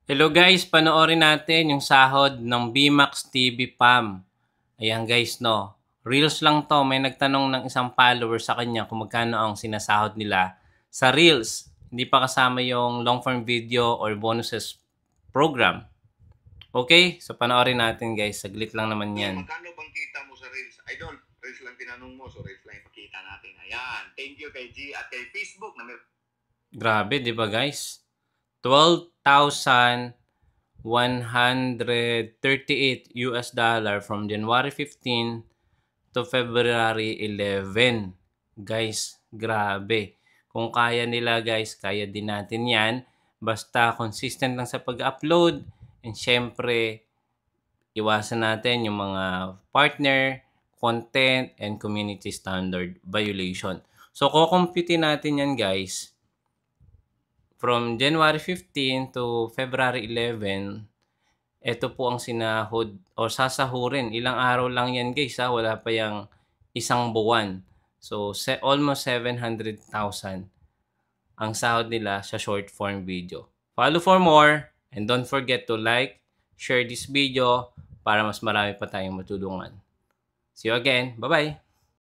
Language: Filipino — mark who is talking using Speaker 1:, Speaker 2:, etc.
Speaker 1: Hello guys, panoorin natin yung sahod ng BMAX TV Pam. Ayan guys, no. Reels lang to. May nagtanong ng isang follower sa kanya kung magkano ang sinasahod nila sa Reels. Hindi pa kasama yung long form video or bonuses program. Okay? So panoorin natin guys. Saglit lang naman yan.
Speaker 2: Magkano bang kita mo sa Reels? Idol, Reels lang tinanong mo. So Reels lang ipakita natin. Ayan. Thank you kay G at kay Facebook na may...
Speaker 1: Grabe, di ba guys? 12,138 US dollar from January 15 to February 11. Guys, grabe. Kung kaya nila guys, kaya din natin yan. Basta consistent lang sa pag-upload. And syempre, iwasan natin yung mga partner, content, and community standard violation. So, kukumputin natin yan guys. From January 15 to February 11, ito po ang sinahod o sasahurin. Ilang araw lang yan guys ha. Wala pa yung isang buwan. So, almost 700,000 ang sahod nila sa short form video. Follow for more and don't forget to like, share this video para mas marami pa tayong matulungan. See you again. Bye-bye!